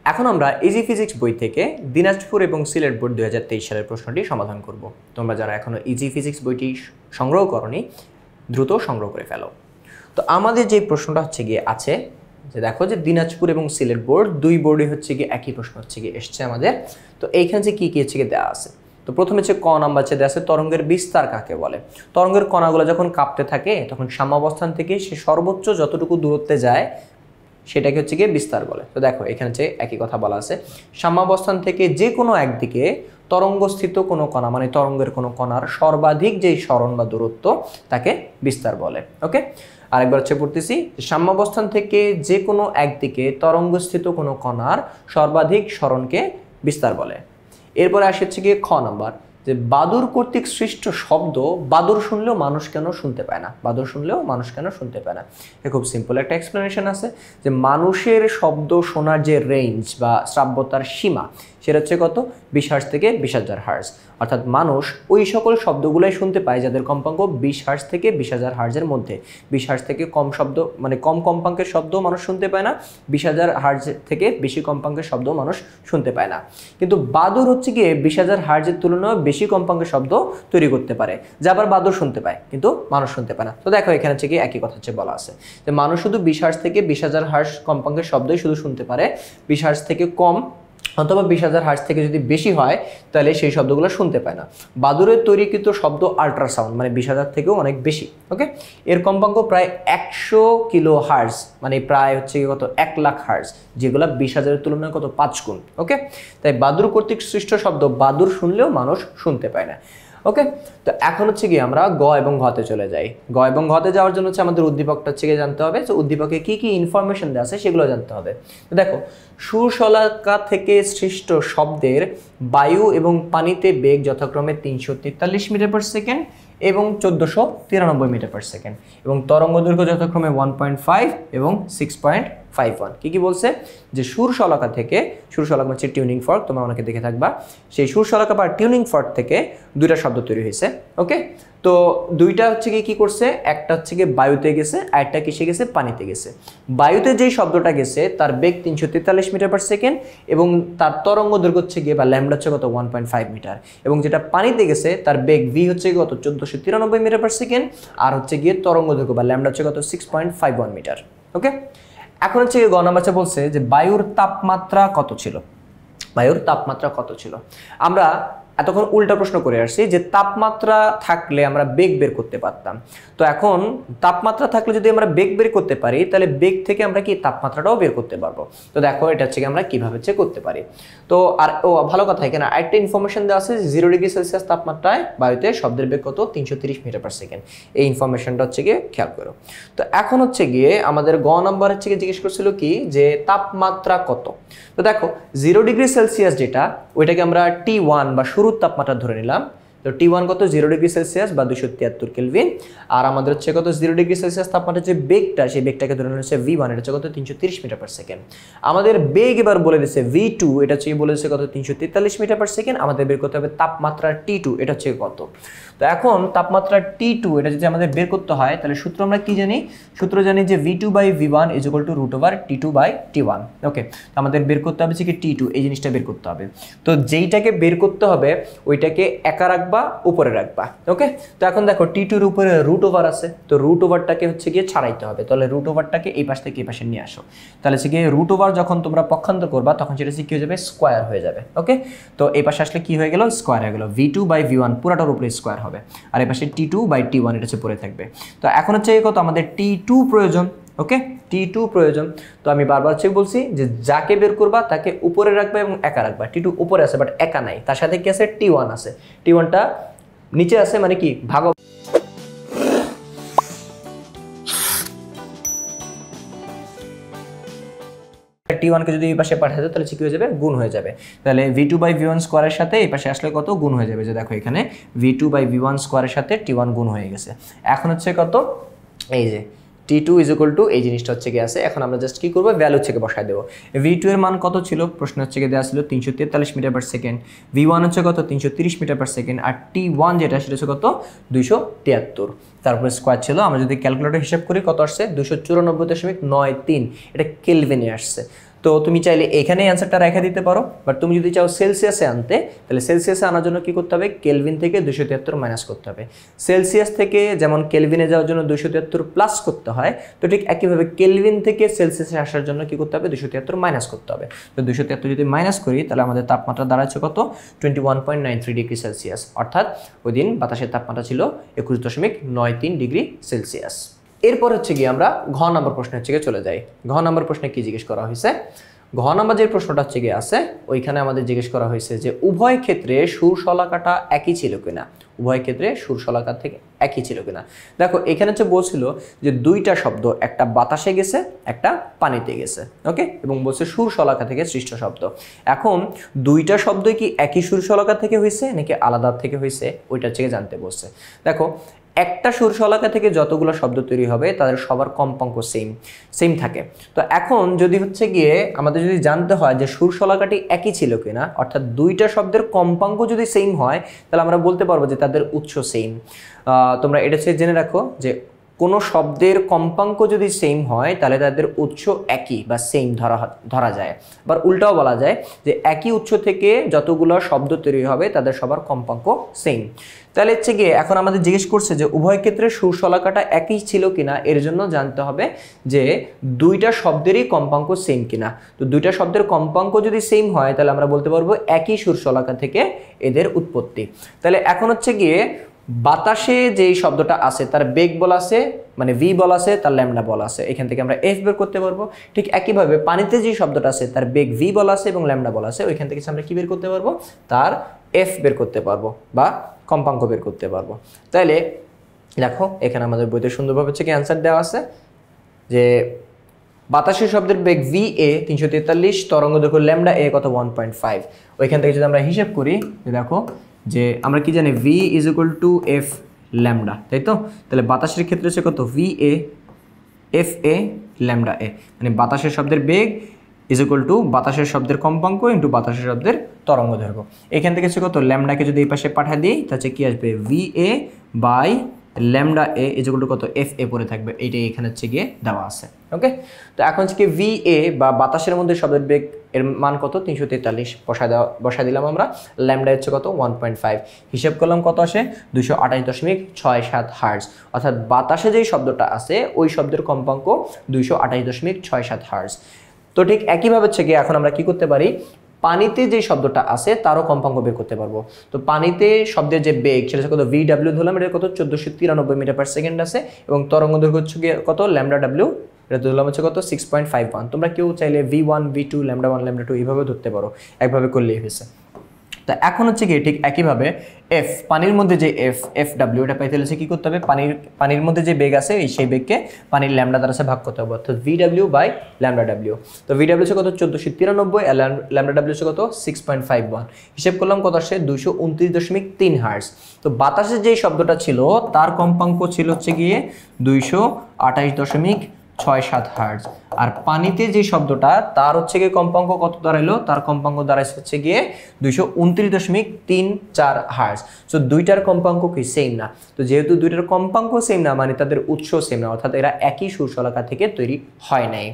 এখন আমরা easy physics বই থেকে দিনাজপুর এবং সিলেট বোর্ড 2023 সালের প্রশ্নটি সমাধান করব। তোমরা যারা এখনো ইজি ফিজিক্স বইটি সংগ্রহ করনি দ্রুত সংগ্রহ করে ফেলো। তো আমাদের যে প্রশ্নটা হচ্ছে গিয়ে আছে যে দেখো যে দিনাজপুর এবং সিলেট বোর্ড দুই বোর্ডে হচ্ছে গিয়ে একই প্রশ্ন হচ্ছে গিয়ে এসছে আমাদের। তো এইখানে যে কি হচ্ছে গিয়ে দেওয়া আছে, তো প্রথমে হচ্ছে ক নাম্বার হচ্ছে দেওয়া আছে তরঙ্গের বিস্তার কাকে বলে। তরঙ্গের কণাগুলো যখন কাঁপতে থাকে তখন সাম্যাবস্থান থেকে সে সর্বোচ্চ যতটুকু দূরত্বে যায় সেটাকে হচ্ছে গিয়ে বিস্তার বলে। তো দেখো এখানে হচ্ছে একই কথা বলা আছে, সাম্যাবস্থান থেকে যে কোনো একদিকে তরঙ্গস্থিত কোনো কণা মানে তরঙ্গের কোনো কণার সর্বাধিক যেই সরণ বা দূরত্ব তাকে বিস্তার বলে। ওকে, আরেকবার হচ্ছে পড়তেছি, সাম্যাবস্থান থেকে যে কোনো একদিকে তরঙ্গস্থিত কোনো কণার সর্বাধিক সরণকে বিস্তার বলে। এরপরে আসে হচ্ছে গিয়ে খ নাম্বার, যে বাদুর কর্তৃক সৃষ্ট শব্দ বাদুর শুনলেও মানুষ কেন শুনতে পায় না। বাদুর শুনলেও মানুষ কেন শুনতে পায় না, এ খুব সিম্পল একটা এক্সপ্লেনেশন আছে যে মানুষের শব্দ শোনার যে রেঞ্জ বা শ্রাব্যতার সীমা সেটা হচ্ছে কত 20 হার্জ থেকে 20,000 হার্জ। অর্থাৎ মানুষ ওই সকল শব্দগুলোই শুনতে পায় যাদের কম্পাঙ্ক 20 হার্জ থেকে 20,000 হার্জের মধ্যে। 20 হার্জ থেকে কম শব্দ মানে কম কম্পাঙ্কের শব্দ মানুষ শুনতে পায় না, 20,000 হার্জ থেকে বেশি কম্পাঙ্কের শব্দ মানুষ শুনতে পায় না। কিন্তু বাদুর হচ্ছে গিয়ে 20,000 হার্জের তুলনায় বেশি কম্পাঙ্কের শব্দ তৈরি করতে পারে, যা আবার বাদুর শুনতে পায় কিন্তু মানুষ শুনতে পায় না। তো দেখো এখানে হচ্ছে গিয়ে একই কথা হচ্ছে বলা আছে যে মানুষ শুধু 20 হার্জ থেকে 20,000 হার্জ কম্পাঙ্কের শব্দই শুধু শুনতে পারে, 20 হার্জ থেকে কম অথবা 20,000 হার্জ থেকে যদি বেশি হয় তাহলে সেই শব্দগুলো শুনতে পায় না। বাদুরের তৈরিকৃত শব্দ আল্ট্রাসাউন্ড মানে 20,000 থেকেও অনেক বেশি। ওকে, এর কম্পাঙ্ক প্রায় 100 কিলো হার্জ মানে প্রায় হচ্ছে কত 1 লাখ হার্জ, যেগুলো 20,000-এর তুলনায় কত 5 গুণ। ওকে, তাই বাদুর কর্তৃক সৃষ্ট শব্দ বাদুর শুনলেও মানুষ শুনতে পায় না। ওকে, তো এখন হচ্ছে কি আমরা গ এবং ঘতে চলে যাই। গ এবং ঘতে যাওয়ার জন্য হচ্ছে আমাদের উদ্দীপকটা হচ্ছে গিয়ে জানতে হবে, যে উদ্দীপকে কি কি ইনফরমেশন দেওয়া আছে সেগুলো জানতে হবে। তো দেখো, সুরশলাকা থেকে সৃষ্ট শব্দের বায়ু এবং পানিতে বেগ যথাক্রমে 343 মিটার পার সেকেন্ড এবং 1493 মিটার পার সেকেন্ড এবং তরঙ্গ দৈর্ঘ্য যথাক্রমে 1.5 এবং 6.51। কি বলছে যে সুরশলাকা থেকে, সুরশলাকা হচ্ছে টিউনিং ফর্ক, তোমরা অনেকে দেখে থাকবা, সেই সুরশলাকা বা টিউনিং ফর্ক থেকে দুইটা শব্দ তৈরি হয়েছে। ওকে, তো দুইটা হচ্ছে কি করছে, একটা হচ্ছে গিয়ে বায়ুতে গেছে আর একটা কিসে গেছে, পানিতে গেছে। বায়ুতে যেই শব্দটা গেছে তার বেগ 343 মিটার পার সেকেন্ড এবং তার তরঙ্গ দৈর্ঘ্য হচ্ছে গিয়ে বা ল্যামডা হচ্ছে কত 1.5 মিটার, এবং যেটা পানিতে গেছে তার বেগ ভি হচ্ছে কত 1493 মিটার পার সেকেন্ড আর হচ্ছে গিয়ে তরঙ্গ দৈর্ঘ্য বা ল্যামডা হচ্ছে কত 6.51 মিটার। ওকে, এখন হচ্ছে গ নাম্বার বলছে যে বায়ুর তাপমাত্রা কত ছিল। বায়ুর তাপমাত্রা কত ছিল, আমরা এতক্ষণ উল্টা প্রশ্ন করে আসছি যে তাপমাত্রা থাকলে আমরা বেগ বের করতে পারতাম। তো এখন তাপমাত্রা থাকলে যদি আমরা বেগ বের করতে পারি তাহলে বেগ থেকে আমরা কি তাপমাত্রাটাও বের করতে পারবো। তো দেখো এটা হচ্ছে আমরা কিভাবে করতে পারি। তো আর ভালো কথা, এখানে আরেকটা ইনফরমেশন দেওয়া আছে, 0 ডিগ্রি সেলসিয়াস তাপমাত্রায় বায়ুতে শব্দের বেগ কত 330 মিটার পার সেকেন্ড। এই ইনফরমেশনটা হচ্ছে গিয়ে খেয়াল করো। তো এখন হচ্ছে গিয়ে আমাদের গ নাম্বার হচ্ছে গিয়ে জিজ্ঞেস করছিল কি যে তাপমাত্রা কত। তো দেখো 0 ডিগ্রি সেলসিয়াস যেটা ওইটাকে আমরা T1 বা শুরুর তাপমাত্রা ধরে নিলাম। তো T1 কত 0 ডিগ্রি সেলসিয়াস বা 273 কেলভিন, আর আমাদের হচ্ছে কত 0 ডিগ্রি সেলসিয়াস তাপমাত্রা যে বেগটা সেই বেগটাকে ধরে নিচ্ছে V1, এটা হচ্ছে কত 330 মিটার পার সেকেন্ড। আমাদের বেগ এবার বলে দিচ্ছে V2, এটা হচ্ছে বলে দিচ্ছে কত 343 মিটার পার সেকেন্ড। আমাদের বের করতে হবে তাপমাত্রা T2, এটা হচ্ছে কত। তো এখন তাপমাত্রা T2 এটা যদি আমাদের বের করতে হয় তাহলে সূত্র আমরা কি জানি, সূত্র জানি যে V2/V1 = √T2/T1। ওকে, আমাদের বের করতে হবে কি T2, এই জিনিসটা বের করতে হবে। তো যেইটাকে বের করতে হবে ওইটাকে একা রাখবা উপরে রাখবা। ওকে, তো এখন দেখো T2 এর উপরে √ওভার আছে, তো √ওভারটাকে হচ্ছে গিয়ে ছাড়াইতে হবে। তাহলে √ওভারটাকে এই পাশ থেকে এই পাশে নিয়ে আসো, তাহলে হচ্ছে গিয়ে √ওভার যখন তোমরা পক্ষান্তর করবা তখন সেটা কি হয়ে যাবে, স্কয়ার হয়ে যাবে। ওকে, তো এই পাশে আসলে কি হয়ে গেল, স্কয়ার হয়ে গেল। V2/V1 পুরাটার উপরে স্কয়ার হবে আর এই পাশে T2/T1 এটা হচ্ছে পড়ে থাকবে। তো এখন হচ্ছে কত আমাদের T2 প্রয়োজন। ওকে, T2 প্রয়োজন। তো আমি বারবার হচ্ছে বলছি যে যাকে বের করবা তাকে উপরে রাখবা এবং একা রাখবা। T2 উপরে আছে বাট একা নাই, তার সাথে কি আছে T1 আছে, T1টা নিচে আছে মানে কি ভাগ। T1 কে যদি এই পাশে পাঠাতে তাহলে কি হয়ে যাবে, গুণ হয়ে যাবে। তাহলে V2/V1 স্কয়ারের সাথে এই পাশে আসলে কত গুণ হয়ে যাবে, যে দেখো এখানে V2/V1 স্কয়ারের সাথে T1 গুণ হয়ে গেছে। এখন হচ্ছে কত, এই যে T2 = এই জিনিসটা হচ্ছে কি আছে। এখন আমরা জাস্ট কি করব, ভ্যালু হচ্ছে বসায় দেব। V2 এর মান কত ছিল, প্রশ্ন হচ্ছে কি দেওয়া ছিল 343 মিটার পার সেকেন্ড, V1 হচ্ছে কত 330 মিটার পার সেকেন্ড, আর T1 যেটা সেটা হচ্ছে কত 273, তারপরে স্কয়ার ছিল। আমরা যদি ক্যালকুলেটর হিসাব করি কত আসছে 294.93, এটা কেলভিনে আসছে। তো তুমি চাইলে এখানে অ্যান্সারটা রেখে দিতে পারো, বাট তুমি যদি চাও সেলসিয়াসে আনতে তাহলে সেলসিয়াসে আনার জন্য কি করতে হবে, কেলভিন থেকে 273 মাইনাস করতে হবে। সেলসিয়াস থেকে যেমন কেলভিনে যাওয়ার জন্য 273 প্লাস করতে হয়, তো ঠিক একইভাবে কেলভিন থেকে সেলসিয়াসে আসার জন্য কি করতে হবে, 273 মাইনাস করতে হবে। তো 273 যদি মাইনাস করি তাহলে আমাদের তাপমাত্রা দাঁড়াচ্ছে কত, 21.93 ডিগ্রি সেলসিয়াস, অর্থাৎ ওই দিন বাতাসের তাপমাত্রা ছিল 21.93 ডিগ্রি সেলসিয়াস। এরপর হচ্ছে গিয়ে আমরা ঘ নম্বর প্রশ্ন হচ্ছে গিয়ে চলে যাই। ঘ নম্বর প্রশ্নে কি জিজ্ঞেস করা হয়েছে, ঘ নম্বর যে প্রশ্নটা হচ্ছে গিয়ে আছে ওইখানে আমাদের জিজ্ঞেস করা হয়েছে যে উভয় ক্ষেত্রে সুর শলাকাটা একই ছিল কিনা, উভয় ক্ষেত্রে সুর শলাকা থেকে একই ছিল কিনা। দেখো এখানে হচ্ছে বলছিল যে দুইটা শব্দ, একটা বাতাসে গেছে একটা পানিতে গেছে, ওকে, এবং বলছে সুর শলাকা থেকে সৃষ্ট শব্দ। এখন দুইটা শব্দই কি একই সুর শলাকা থেকে হয়েছে নাকি আলাদা থেকে হয়েছে, ওইটা থেকে জানতে বলছে। দেখো একটা সুর শলাকা থেকে যতগুলো শব্দ তৈরি হবে তাদের সবার কম্পাঙ্ক সেম থাকে। তো এখন যদি হচ্ছে গিয়ে আমাদের যদি জানতে হয় যে সুর শলাকাটি একই ছিল কিনা, অর্থাৎ দুইটা শব্দের কম্পাঙ্ক যদি সেম হয় তাহলে আমরা বলতে পারবো যে তাদের উৎস সেম। তোমরা এটা জেনে রাখো যে কোনো শব্দের কম্পাঙ্ক যদি সেম হয় তাহলে তাদের উৎস একই বা সেম ধরা যায়। আবার উল্টাও বলা যায় যে একই উৎস থেকে যতগুলো শব্দ তৈরি হবে তাদের সবার কম্পাঙ্ক সেম। তাহলে হচ্ছে গিয়ে এখন আমাদের জিজ্ঞেস করছে যে উভয় ক্ষেত্রে সুর শলাকাটা একই ছিল কিনা, এর জন্য জানতে হবে যে দুইটা শব্দেরই কম্পাঙ্ক সেম কিনা। তো দুইটা শব্দের কম্পাঙ্ক যদি সেম হয় তাহলে আমরা বলতে পারবো একই সুর শলাকা থেকে এদের উৎপত্তি। তাহলে এখন হচ্ছে গিয়ে বাতাসে যেই শব্দটা আছে তার বেগ বলা আছে, মানে ভি বলা আছে, তার ল্যামডা বলা আছে, এখান থেকে আমরা এফ বের করতে পারবো। ঠিক একইভাবে পানিতে যে শব্দটা আছে তার বেগ ভি বলা আছে এবং ল্যামডা বলা আছে, ওইখান থেকে আমরা কি বের করতে পারবো, তার এফ বের করতে পারবো বা কম্পাঙ্ক বের করতে পারবো। তাহলে দেখো এখানে আমাদের বইতে সুন্দরভাবে হচ্ছে কি অ্যান্সার দেওয়া আছে যে বাতাসের শব্দের বেগ ভি এ 343, তরঙ্গ দৈর্ঘ্য ল্যামডা এ কত 1.5। ওইখান থেকে যদি আমরা হিসাব করি দেখো যে আমরা কি জানি V is equal two F lambda, তাই তো। তাহলে বাতাসের ক্ষেত্রে হচ্ছে কত V A F A lambda এ, মানে বাতাসের শব্দের বেগ ইজ ইকুয়াল টু বাতাসের শব্দের কম্পাঙ্ক ইন্টু বাতাসের শব্দের তরঙ্গ দৈর্ঘ্য। এখান থেকে হচ্ছে কত ল্যামডাকে যদি এই পাশে পাঠিয়ে দিই তাহলে কি আসবে, V A by lambda A is equal to কত এফ এ পড়ে থাকবে, এইটাই এখানে হচ্ছে গিয়ে দেওয়া আছে, ওকে। তো এখন হচ্ছে কি ভি এ বা বাতাসের মধ্যে শব্দের বেগ এর মান কত 343 বসায় দিলাম আমরা, ল্যামডা হচ্ছে কত 1.5, হিসাব করলাম কত আসে 228.67 হার্টজ, অর্থাৎ বাতাসে যেই শব্দটা আছে ওই শব্দের কম্পাঙ্ক 228.67 হার্টজ। তো ঠিক একইভাবে হচ্ছে গিয়ে এখন আমরা কি করতে পারি, পানিতে যে শব্দটা আছে তারও কম্পাঙ্ক বের করতে পারবো। তো পানিতে শব্দের যে বেগ সেটা কত ভি ডাব্লিউ ধরলাম, এটা কত 1493 মিটার পার সেকেন্ড আছে, এবং তরঙ্গ দৈর্ঘ্য হচ্ছে গিয়ে কত ল্যামডা ডাব্লিউ, এটা ধরলাম হচ্ছে কত 6.51। তোমরা কেউ চাইলে V1 V2 ল্যামডা 1 ল্যামডা 2 এইভাবে ধরতে পারো, একভাবে করলেই হয়েছে। তা এখন হচ্ছে গিয়ে ঠিক একইভাবে এফ, পানির মধ্যে যে এফ ডাব্লিউ, এটা পাইতে হলে কি করতে হবে, পানির মধ্যে যে বেগ আছে সেই বেগকে পানির ল্যামডা দ্বারা ভাগ করতে হবে, অর্থাৎ V W by lambda W. তো ভি ডাব্লিউ হচ্ছে কত 1493 আর ল্যামডা ডাব্লিউ হচ্ছে কত 6.51, হিসেব করলাম কত আসে 229.3 হার্টজ। তো বাতাসের যেই শব্দটা ছিল তার কম্পাঙ্ক ছিল হচ্ছে গিয়ে 228.67 হার্টজ, আর পানিতে যে শব্দটা তার হচ্ছে গিয়ে কম্পাঙ্ক কত দাঁড়াইলো, তার কম্পাঙ্ক দাঁড়াইছে হচ্ছে গিয়ে 229.34 হার্টজ। সো দুইটার কম্পাঙ্ক কি সেম না, তো যেহেতু দুইটার কম্পাঙ্ক সেম না মানে তাদের উৎস সেম না, অর্থাৎ এরা একই সুর শলাকা থেকে তৈরি হয় নাই।